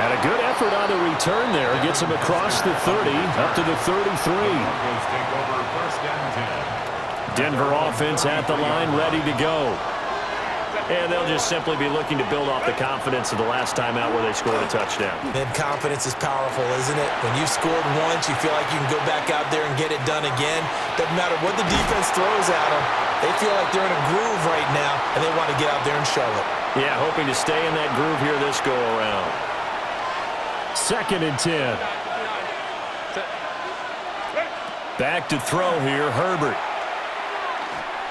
And a good effort on the return there. Gets him across the 30, up to the 33. Denver offense at the line, ready to go. And they'll just simply be looking to build off the confidence of the last time out where they scored a touchdown. And confidence is powerful, isn't it? When you've scored once, you feel like you can go back out there and get it done again. Doesn't matter what the defense throws at them. They feel like they're in a groove right now, and they want to get out there and show it. Yeah, hoping to stay in that groove here this go-around. 2nd and 10. Back to throw here, Herbert.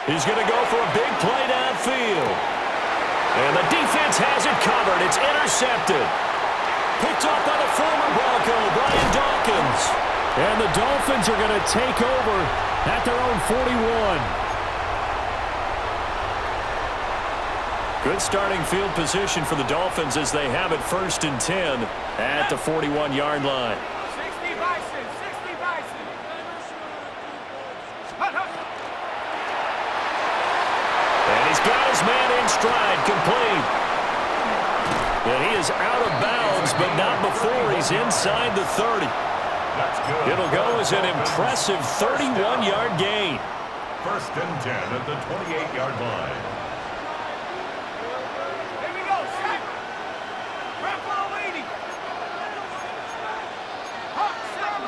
He's going to go for a big play downfield. And the defense has it covered. It's intercepted. Picked up by the former Bronco, Brian Dawkins. And the Dolphins are going to take over at their own 41. Good starting field position for the Dolphins as they have it 1st and 10 at the 41-yard line. 60 Bison, 60 Bison. And he's got his man in stride, complete. And he is out of bounds, but not before he's inside the 30. It'll go as an impressive 31-yard gain. 1st and 10 at the 28-yard line. Here we go, set. Grandpa waiting. Hawk 7,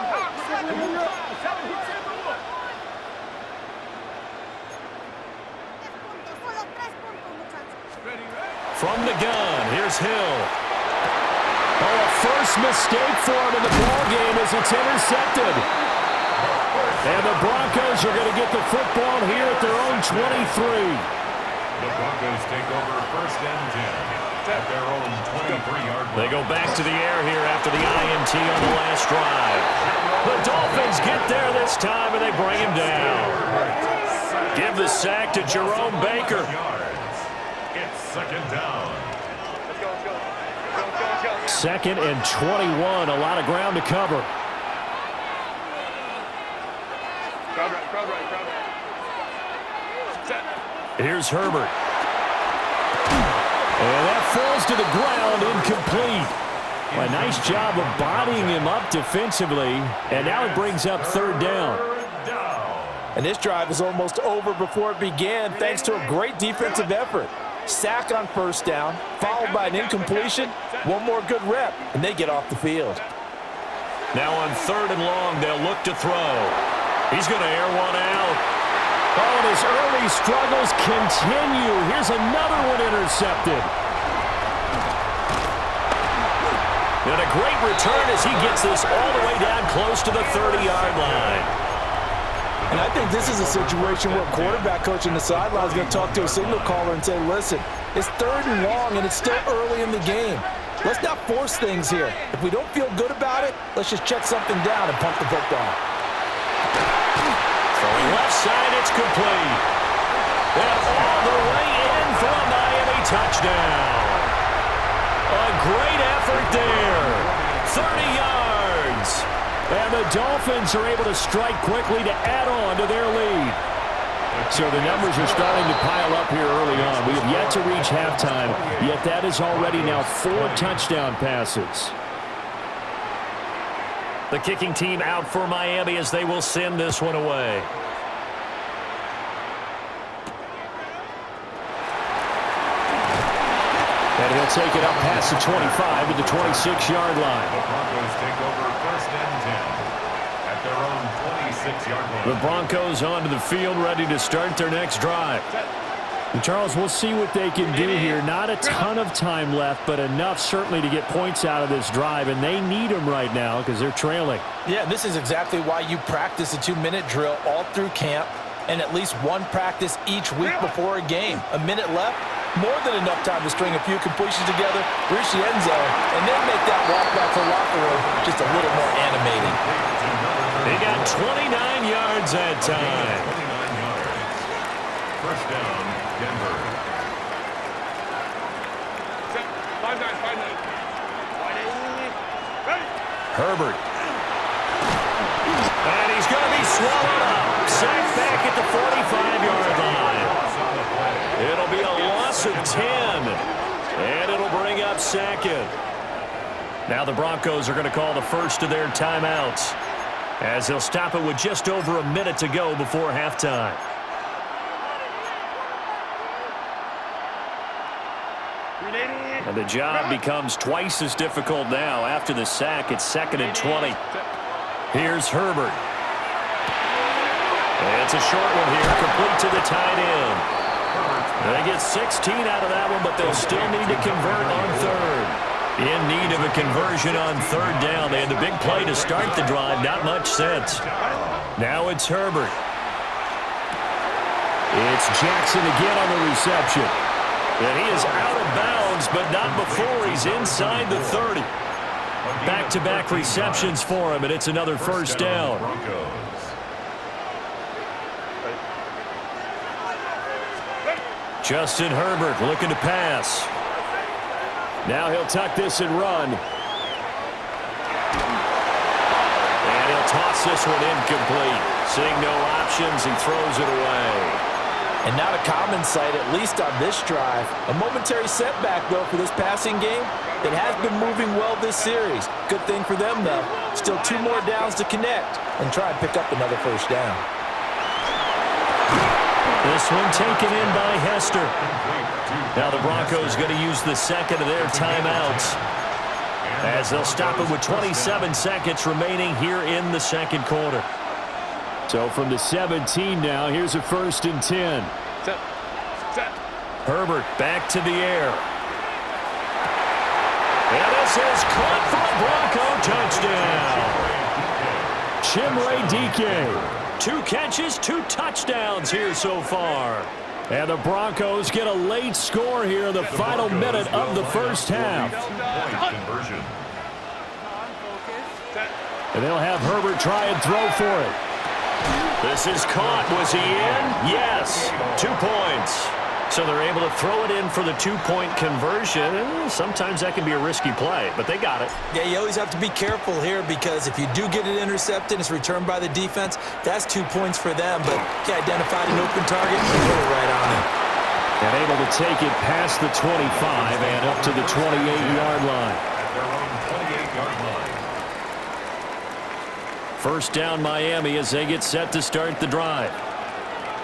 7 hits in the wood. Ready, ready? From the gun, here's Hill. Oh, a first mistake for him in the ballgame as it's intercepted. And the Broncos are going to get the football here at their own 23. The Broncos take over 1st and 10 at their own 23-yard line. They go back to the air here after the INT on the last drive. The Dolphins get there this time, and they bring him down. Give the sack to Jerome Baker. It's 2nd down. 2nd and 21, a lot of ground to cover. Crowd right. Set. Here's Herbert. And that falls to the ground, incomplete. A nice job of bodying him up defensively, and now it brings up 3rd down. And this drive is almost over before it began thanks to a great defensive effort. Sack on 1st down, followed by an incompletion, one more good rep, and they get off the field. Now on 3rd and long, they'll look to throw. He's going to air one out. Oh, and his early struggles continue. Here's another one intercepted. And a great return as he gets this all the way down close to the 30-yard line. And I think this is a situation where quarterback coach on the sideline is going to talk to a signal caller and say, listen, it's 3rd and long and it's still early in the game. Let's not force things here. If we don't feel good about it, let's just check something down and pump the football. Throwing left side, it's complete. And all the way in for a Miami touchdown. A great effort there. 30 yards. And the Dolphins are able to strike quickly to add on to their lead. So the numbers are starting to pile up here early on. We have yet to reach halftime, yet that is already now 4 touchdown passes. The kicking team out for Miami as they will send this one away. And he'll take it up past the 25 to the 26-yard line. The Broncos take over 1st and 10 at their own 26-yard line. The Broncos onto the field, ready to start their next drive. And Charles, we'll see what they can do here. Not a ton of time left, but enough certainly to get points out of this drive, and they need them right now because they're trailing. Yeah, this is exactly why you practice a 2-minute drill all through camp and at least one practice each week before a game. A minute left, more than enough time to string a few completions together, reach the end zone, and then make that walk back to the locker room just a little more animating. They got 29 yards that time. 29 yards. 1st down, Denver. 5-9. Herbert. And he's going to be swallowed up. Sacked back at the 45-yard line. It'll be a loss of 10. And it'll bring up 2nd. Now the Broncos are going to call the first of their timeouts, as they'll stop it with just over a minute to go before halftime. And the job becomes twice as difficult now after the sack. It's 2nd and 20. Here's Herbert. It's a short one here, complete to the tight end. They get 16 out of that one, but they'll still need to convert on third. In need of a conversion on third down. They had the big play to start the drive. Not much sense. Now it's Herbert. It's Jackson again on the reception. And he is out of bounds, but not before he's inside the 30. Back-to-back receptions for him, and it's another first down. Justin Herbert looking to pass. Now he'll tuck this and run. And he'll toss this one incomplete. Seeing no options, he throws it away. And not a common sight, at least on this drive. A momentary setback, though, for this passing game. It has been moving well this series. Good thing for them, though. Still 2 more downs to connect and try and pick up another first down. This one taken in by Hester. Now the Broncos going to use the second of their timeouts, as they'll stop it with 27 seconds remaining here in the second quarter. So from the 17 now, here's a 1st and 10. Herbert back to the air. And this is caught for a Bronco touchdown. Chimere Dike. 2 catches, 2 touchdowns here so far. And the Broncos get a late score here in the final minute of the first half. And they'll have Herbert try and throw for it. This is caught. Was he in? Yes. 2 points. So they're able to throw it in for the 2-point conversion. Sometimes that can be a risky play, but they got it. Yeah, you always have to be careful here, because if you do get it intercepted and it's returned by the defense, that's 2 points for them. But he identified an open target and put it right on it. And able to take it past the 25 and up to the 28-yard line. At their own 28-yard line. First down Miami as they get set to start the drive.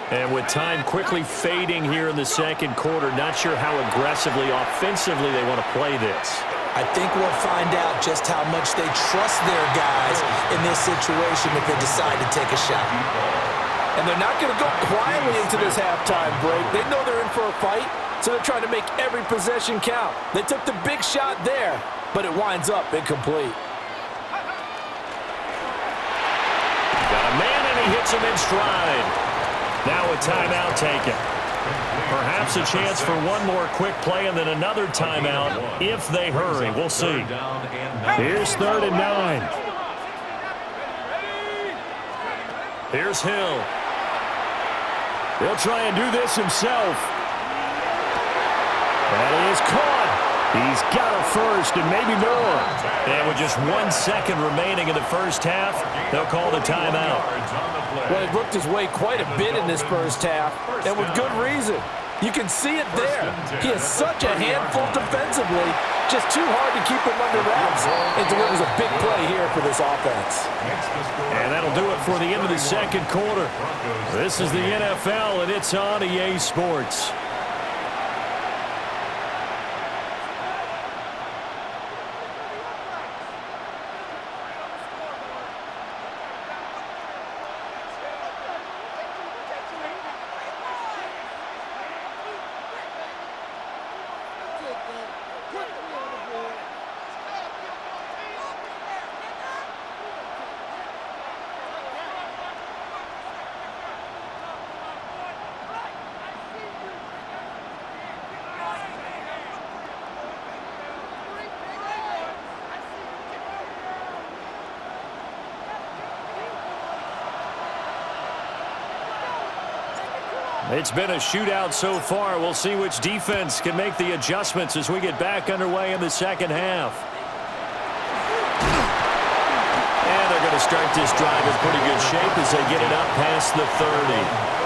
And with time quickly fading here in the second quarter, not sure how aggressively, offensively they want to play this. I think we'll find out just how much they trust their guys in this situation if they decide to take a shot. And they're not going to go quietly into this halftime break. They know they're in for a fight, so they're trying to make every possession count. They took the big shot there, but it winds up incomplete. Got a man, and he hits him in stride. Now a timeout taken. Perhaps a chance for one more quick play and then another timeout if they hurry. We'll see. Here's 3rd and 9. Here's Hill. He'll try and do this himself. That is caught. He's got a first and maybe more. And with just 1 second remaining in the first half, they'll call the timeout. Well, he worked his way quite a bit in this first half, and with good reason. You can see it there. He is such a handful defensively, just too hard to keep him under wraps, and delivers a big play here for this offense. And that'll do it for the end of the second quarter. This is the NFL, and it's on EA Sports. It's been a shootout so far. We'll see which defense can make the adjustments as we get back underway in the second half. And they're going to start this drive in pretty good shape as they get it up past the 30.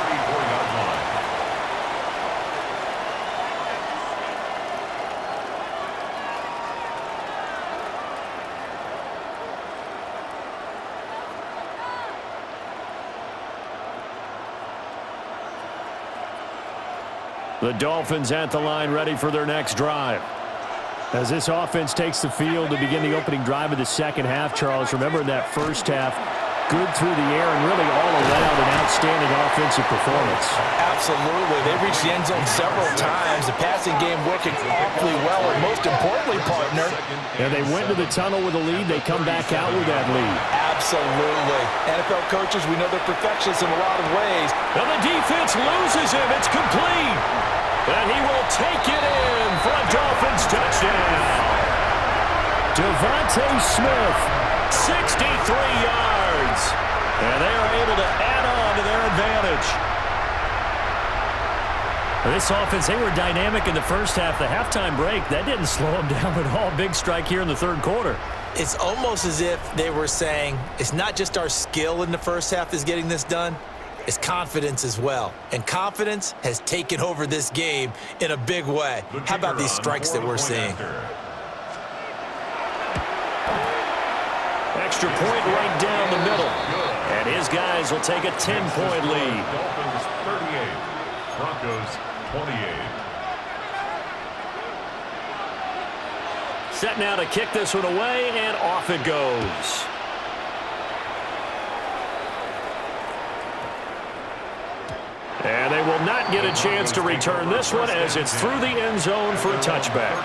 The Dolphins at the line, ready for their next drive. As this offense takes the field to begin the opening drive of the second half, Charles, remember in that first half, good through the air and really all around an outstanding offensive performance. Absolutely. They reached the end zone several times. The passing game working awfully well, and most importantly, partner. And they went to the tunnel with a lead. They come back out with that lead. Absolutely. NFL coaches, we know they're perfectionists in a lot of ways. And the defense loses him. It's complete. And he will take it in for a Dolphins touchdown. Devontae Smith, 63 yards. And they are able to add on to their advantage. This offense, they were dynamic in the first half. The halftime break, that didn't slow them down at all. Big strike here in the third quarter. It's almost as if they were saying, it's not just our skill in the first half that's getting this done. It's confidence as well. And confidence has taken over this game in a big way. How about these strikes that we're seeing? Extra point right down the middle. And his guys will take a 10-point lead. Dolphins 38, Broncos 28. Set now to kick this one away, and off it goes. And they will not get a chance to return this one as it's through the end zone for a touchback.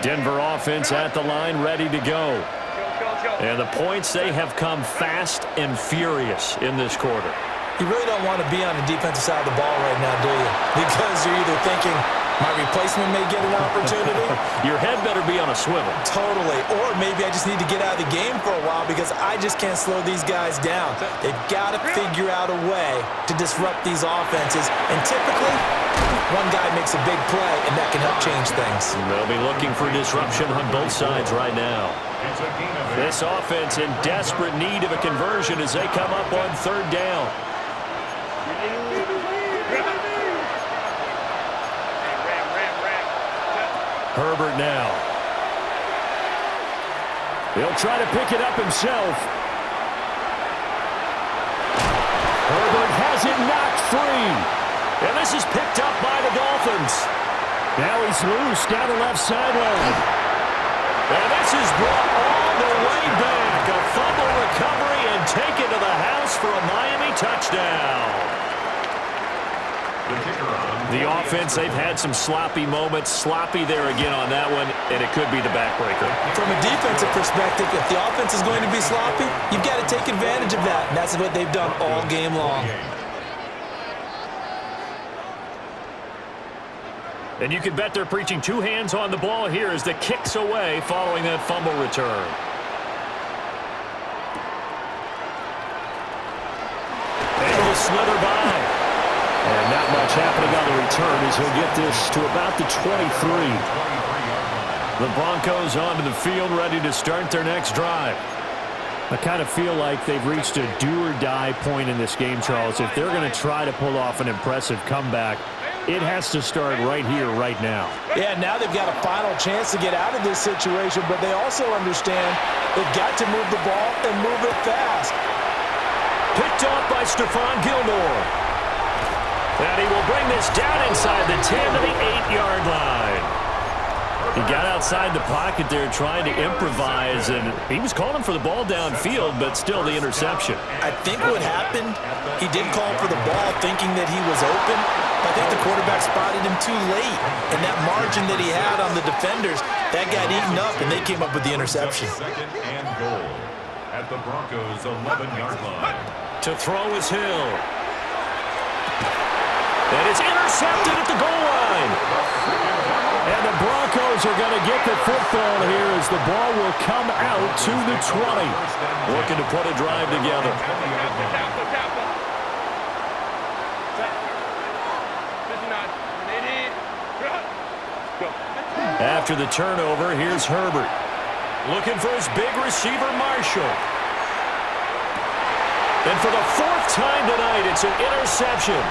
Denver offense at the line, ready to go. And the points, they have come fast and furious in this quarter. You really don't want to be on the defensive side of the ball right now, do you? Because you're either thinking, my replacement may get an opportunity. Your head better be on a swivel. Totally. Or maybe I just need to get out of the game for a while because I just can't slow these guys down. They've got to figure out a way to disrupt these offenses. And typically, one guy makes a big play, and that can help change things. They'll be looking for disruption on both sides right now. This offense in desperate need of a conversion as they come up on third down. Herbert now. He'll try to pick it up himself. Herbert has it knocked free. And this is picked up by the Dolphins. Now he's loose down the left sideline. And this is brought all the way back. A fumble recovery and taken to the house for a Miami touchdown. The offense, they've had some sloppy moments. Sloppy there again on that one, and it could be the backbreaker. From a defensive perspective, if the offense is going to be sloppy, you've got to take advantage of that. And that's what they've done all game long. And you can bet they're preaching two hands on the ball here as the kick's away following that fumble return. Able to slither by. And not much happening on the return as he'll get this to about the 23. The Broncos onto the field, ready to start their next drive. I kind of feel like they've reached a do-or-die point in this game, Charles. If they're going to try to pull off an impressive comeback, it has to start right here, right now. Yeah, now they've got a final chance to get out of this situation, but they also understand they've got to move the ball and move it fast. Picked off by Stephon Gilmore. And he will bring this down inside the 10 to the 8-yard line. He got outside the pocket there trying to improvise, and he was calling for the ball downfield, but still the interception. I think what happened, he did call for the ball thinking that he was open. I think the quarterback spotted him too late. And that margin that he had on the defenders, that got eaten up, and they came up with the interception. Second and goal at the Broncos' 11-yard line. To throw is Hill. And it's intercepted at the goal line. And the Broncos are going to get the football here as the ball will come out to the 20. Looking to put a drive together. After the turnover, here's Herbert. Looking for his big receiver, Marshall. And for the fourth time tonight, it's an interception.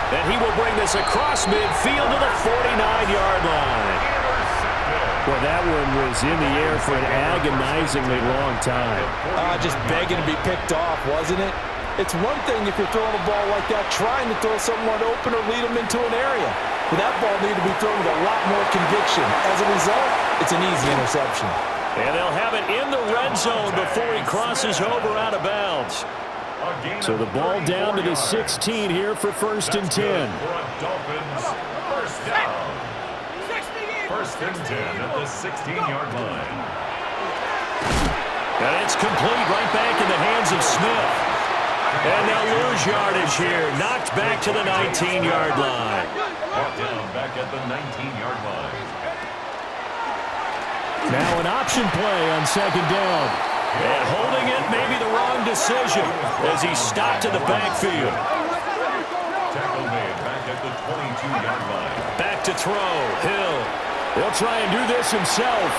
And he will bring this across midfield to the 49-yard line. Well, that one was in the air for an agonizingly long time. Just begging to be picked off, wasn't it? It's one thing if you're throwing a ball like that, trying to throw someone open or lead them into an area. But that ball needed to be thrown with a lot more conviction. As a result, it's an easy interception. And they'll have it in the red zone before he crosses over out of bounds. So the ball down to the 16 here for 1st and 10. First down. 1st and 10 at the 16-yard line. And it's complete right back in the hands of Smith. And they'll lose yardage here. Knocked back to the 19-yard line. Brought down back at the 19-yard line. Now an option play on 2nd down. And holding it may be the wrong decision as he stopped in the backfield. Tackle made back at the 22-yard line. Back to throw. Hill. He'll try and do this himself.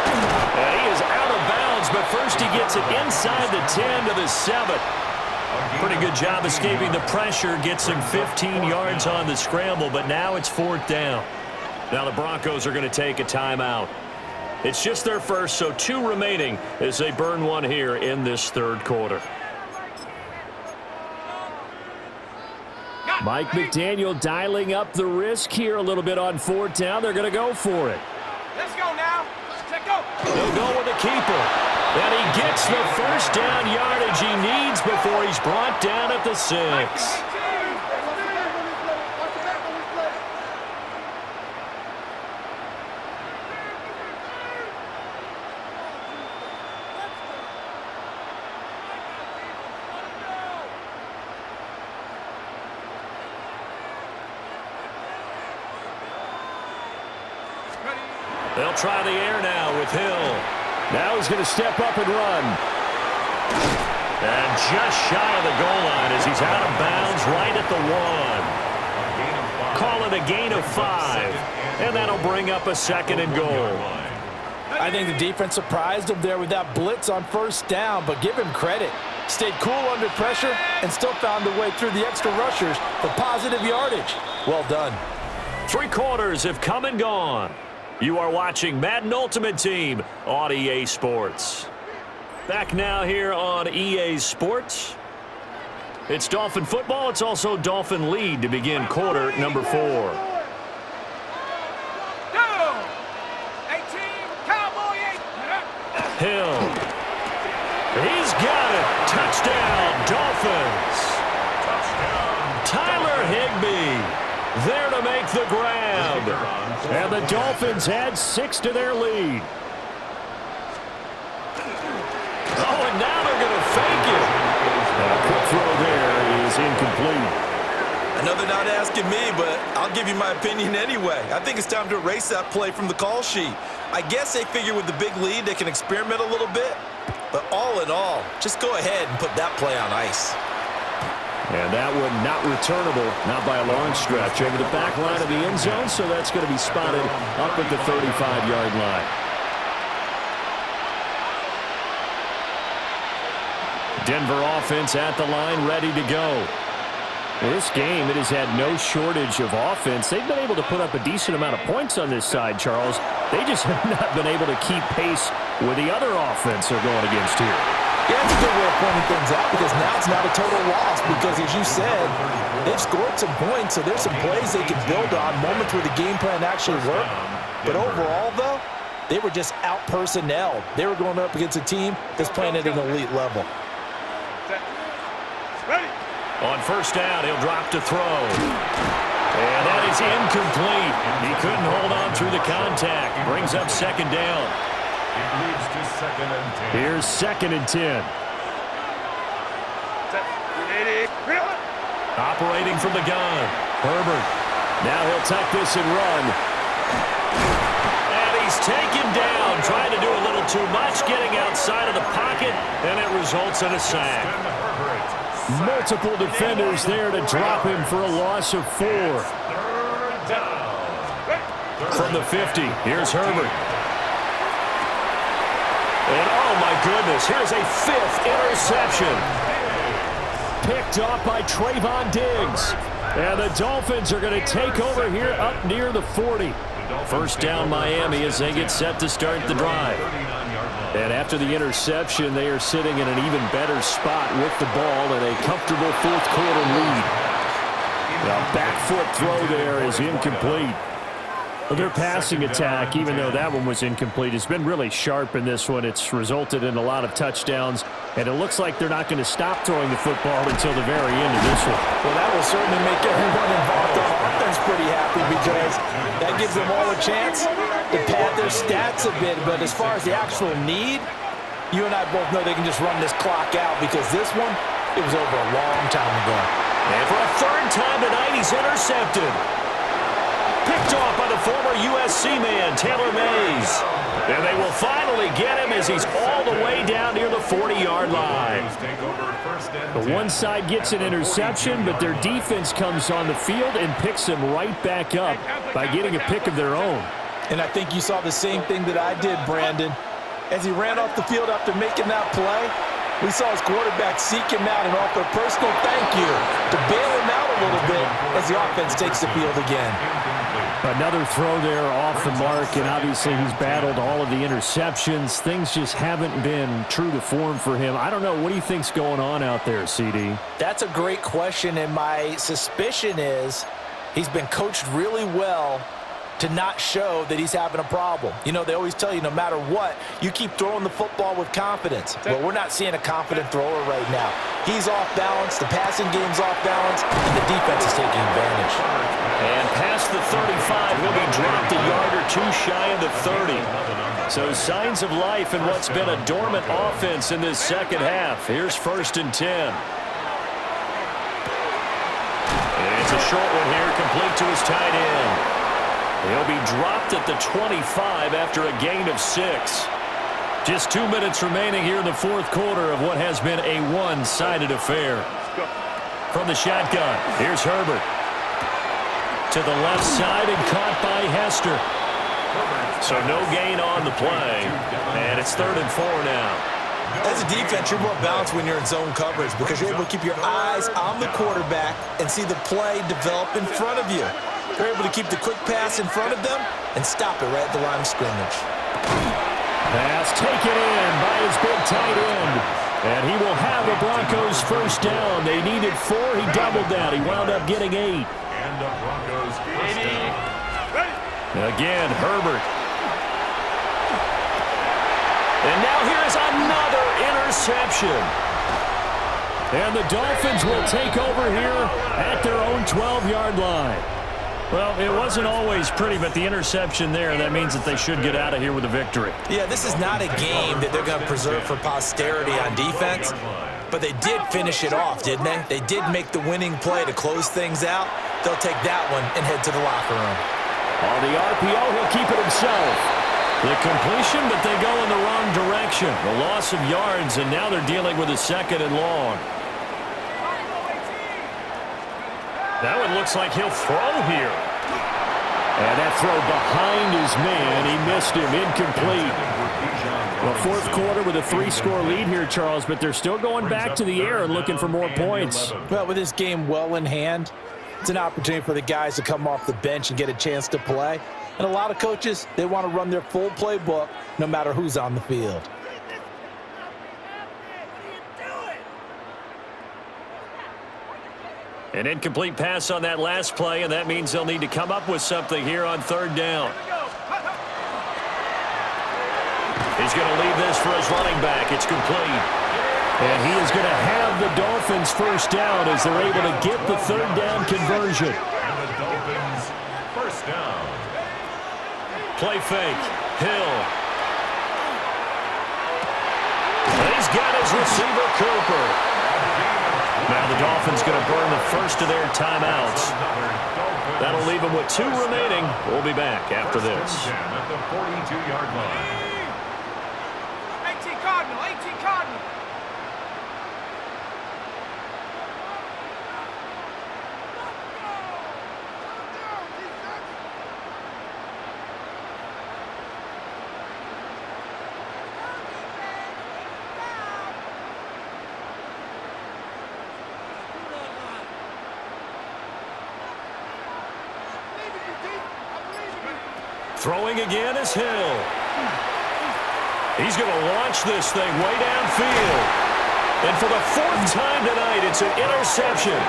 And he is out of bounds, but first he gets it inside the 10 to the 7. Pretty good job escaping the pressure. Gets him 15 yards on the scramble, but now it's 4th down. Now the Broncos are going to take a timeout. It's just their first, so 2 remaining as they burn one here in this 3rd quarter. Mike McDaniel dialing up the risk here a little bit on 4th down. They're going to go for it. Let's go now. Let's go. They'll go with the keeper. And he gets the 1st down yardage he needs before he's brought down at the 6. They'll try the air now with Hill. Now he's going to step up and run. And just shy of the goal line as he's out of bounds right at the 1. Call it a gain of 5. And that'll bring up a 2nd and goal. I think the defense surprised him there with that blitz on 1st down, but give him credit. Stayed cool under pressure and still found a way through the extra rushers for positive yardage. Well done. 3 quarters have come and gone. You are watching Madden Ultimate Team on EA Sports. Back now here on EA Sports. It's Dolphin football. It's also Dolphin lead to begin quarter number 4. Hill. He's got it. Touchdown, Dolphins. Touchdown. Tyler Higbee there to make the grab. And the Dolphins add 6 to their lead. Oh, and now they're going to fake it. And a quick throw there is incomplete. I know they're not asking me, but I'll give you my opinion anyway. I think it's time to erase that play from the call sheet. I guess they figure with the big lead they can experiment a little bit. But all in all, just go ahead and put that play on ice. And that one not returnable, not by a long stretch, over the back line of the end zone, so that's going to be spotted up at the 35-yard line. Denver offense at the line, ready to go. Well, this game, it has had no shortage of offense. They've been able to put up a decent amount of points on this side, Charles. They just have not been able to keep pace with the other offense they're going against here. Yeah, that's a good way of pointing things out because now it's not a total loss because, as you said, they've scored some points, so there's some plays they can build on, moments where the game plan actually worked. But overall, though, they were just out-personnelled. They were going up against a team that's playing at an elite level. On 1st down, he'll drop to throw. And that is incomplete. He couldn't hold on through the contact. Brings up 2nd down. It leads to 2nd and 10. Here's 2nd and 10. Operating from the gun. Herbert. Now he'll tuck this and run. And he's taken down. Trying to do a little too much. Getting outside of the pocket. And it results in a sack. Multiple defenders there to drop him for a loss of 4. 3rd down. From the 50, here's Herbert. And oh my goodness, here's a 5th interception. Picked off by Trayvon Diggs. And the Dolphins are going to take over here up near the 40. First down Miami as they get set to start the drive. And after the interception, they are sitting in an even better spot with the ball and a comfortable fourth quarter lead. The back foot throw there is incomplete. Well, their passing attack, even though that one was incomplete, has been really sharp in this one. It's resulted in a lot of touchdowns, and it looks like they're not going to stop throwing the football until the very end of this one. Well, that will certainly make everyone involved on offense pretty happy because that gives them all a chance to pad their stats a bit. But as far as the actual need, you and I both know they can just run this clock out because this one, it was over a long time ago. And for a third time tonight, he's intercepted. Picked off by the former USC man, Taylor Mays. And they will finally get him as he's all the way down near the 40-yard line. The one side gets an interception, but their defense comes on the field and picks him right back up by getting a pick of their own. And I think you saw the same thing that I did, Brandon. As he ran off the field after making that play, we saw his quarterback seek him out and offer a personal thank you to bail him out a little bit as the offense takes the field again. Another throw there off the mark, and obviously he's battled all of the interceptions. Things just haven't been true to form for him. I don't know. What do you think's going on out there, CD? That's a great question, and my suspicion is he's been coached really well to not show that he's having a problem. You know, they always tell you no matter what, you keep throwing the football with confidence. Well, we're not seeing a confident thrower right now. He's off balance, the passing game's off balance, and the defense is taking advantage. And past the 35, he'll be dropped a yard or two shy of the 30. So signs of life in what's been a dormant offense in this second half. Here's 1st and 10. And it's a short one here, complete to his tight end. He'll be dropped at the 25 after a gain of 6. Just 2 minutes remaining here in the fourth quarter of what has been a one-sided affair. From the shotgun, here's Herbert. To the left side and caught by Hester. So no gain on the play. And it's 3rd and 4 now. As a defense, you're more balanced when you're in zone coverage because you're able to keep your eyes on the quarterback and see the play develop in front of you. You're able to keep the quick pass in front of them and stop it right at the line of scrimmage. Pass taken in by his big tight end. And he will have the Broncos first down. They needed 4. He doubled that. He wound up getting 8. And the Broncos first down. Again, Herbert. And now here is another interception. And the Dolphins will take over here at their own 12-yard line. Well, it wasn't always pretty, but the interception there, that means that they should get out of here with a victory. Yeah, this is not a game that they're going to preserve for posterity on defense, but they did finish it off, didn't they? They did make the winning play to close things out. They'll take that one and head to the locker room. On the RPO, he'll keep it himself. The completion, but they go in the wrong direction. The loss of yards, and now they're dealing with a 2nd and long. That one looks like he'll throw here. And that throw behind his man. He missed him. Incomplete. Well, fourth quarter with a 3-score lead here, Charles, but they're still going back to the air and looking for more points. Well, with this game well in hand, it's an opportunity for the guys to come off the bench and get a chance to play. And a lot of coaches, they want to run their full playbook no matter who's on the field. An incomplete pass on that last play, and that means they'll need to come up with something here on 3rd down. He's going to leave this for his running back. It's complete. And he is going to have the Dolphins first down as they're able to get the 3rd down conversion. And the Dolphins first down. Play fake. Hill. And he's got his receiver, Cooper. Now the Dolphins going to burn the first of their timeouts. That'll leave them with 2 remaining. We'll be back after this. At the 42-yard line. 18 Cardinal, 18 Cardinal. Throwing again is Hill. He's going to launch this thing way downfield. And for the fourth time tonight, it's an interception.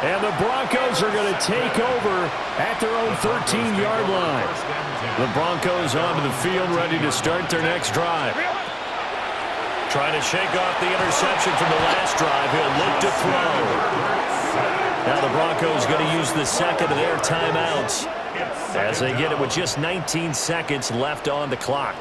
And the Broncos are going to take over at their own 13-yard line. The Broncos onto the field, ready to start their next drive. Trying to shake off the interception from the last drive. He'll look to throw. Now the Broncos going to use the second of their timeouts as they get it with just 19 seconds left on the clock.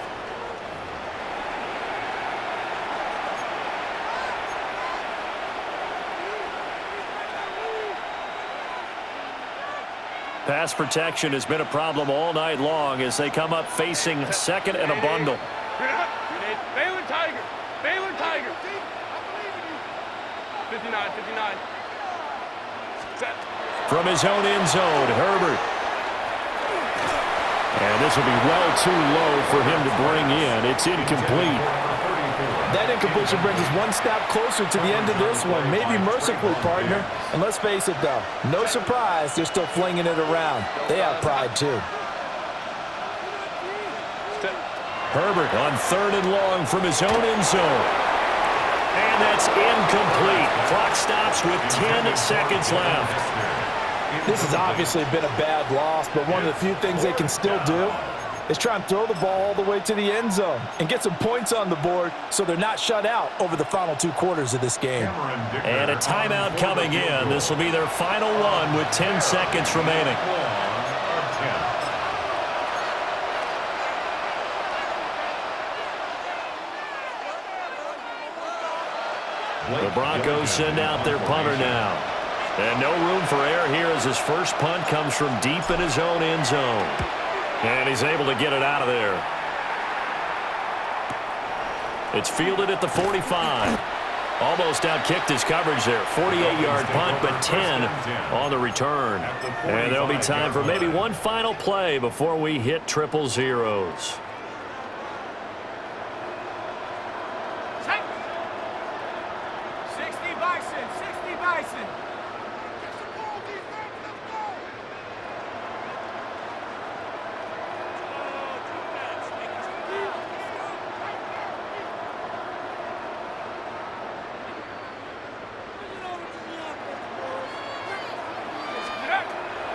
Pass protection has been a problem all night long as they come up facing second and a bundle. Baylor Tiger. Baylor Tiger. 59, 59. Set. From his own end zone, Herbert. And this will be well too low for him to bring in. It's incomplete. That incompletion brings us one step closer to the end of this one. Maybe mercifully, partner. And let's face it, though, no surprise, they're still flinging it around. They have pride, too. Herbert on third and long from his own end zone. And that's incomplete. Clock stops with 10 seconds left. This has obviously been a bad loss, but one of the few things they can still do is try and throw the ball all the way to the end zone and get some points on the board so they're not shut out over the final 2 quarters of this game. And a timeout coming in. This will be their final one with 10 seconds remaining. The Broncos send out their punter now. And no room for error here as his first punt comes from deep in his own end zone. And he's able to get it out of there. It's fielded at the 45. Almost outkicked his coverage there. 48-yard punt, but 10 on the return. And there'll be time for maybe one final play before we hit triple zeros.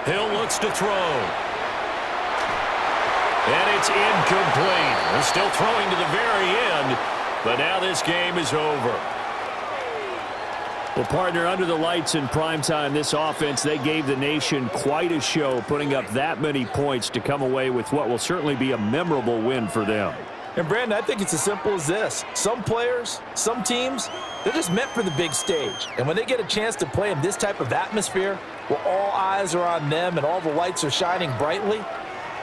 Hill looks to throw. And it's incomplete. They're still throwing to the very end, but now this game is over. Well, partner, under the lights in primetime, this offense, they gave the nation quite a show, putting up that many points to come away with what will certainly be a memorable win for them. And, Brandon, I think it's as simple as this. Some players, some teams, they're just meant for the big stage. And when they get a chance to play in this type of atmosphere, where all eyes are on them and all the lights are shining brightly,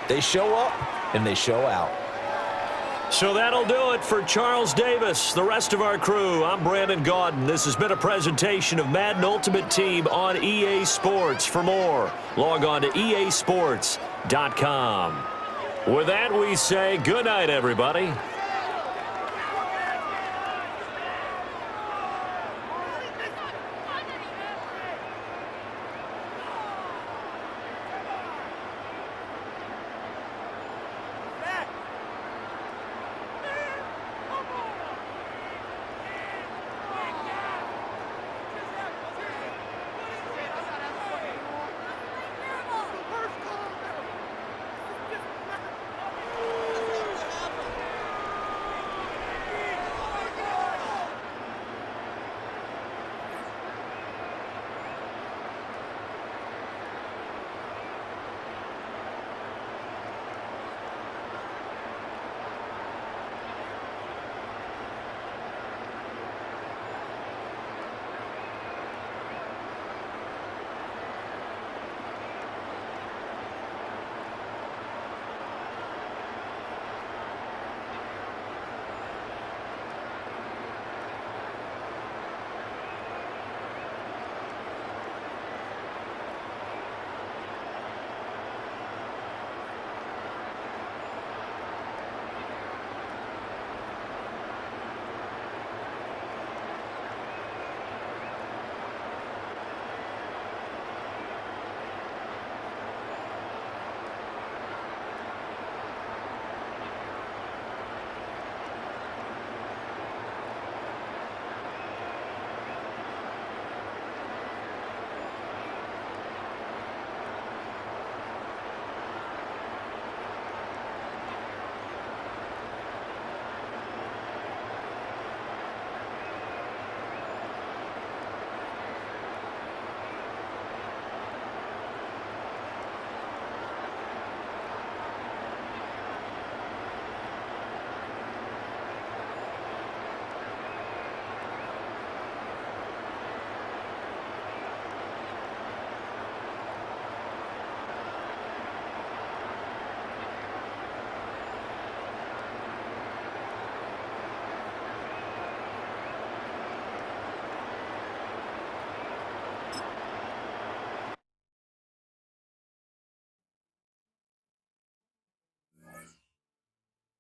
they show up and they show out. So that'll do it for Charles Davis, the rest of our crew. I'm Brandon Gaudin. This has been a presentation of Madden Ultimate Team on EA Sports. For more, log on to easports.com. With that, we say good night, everybody.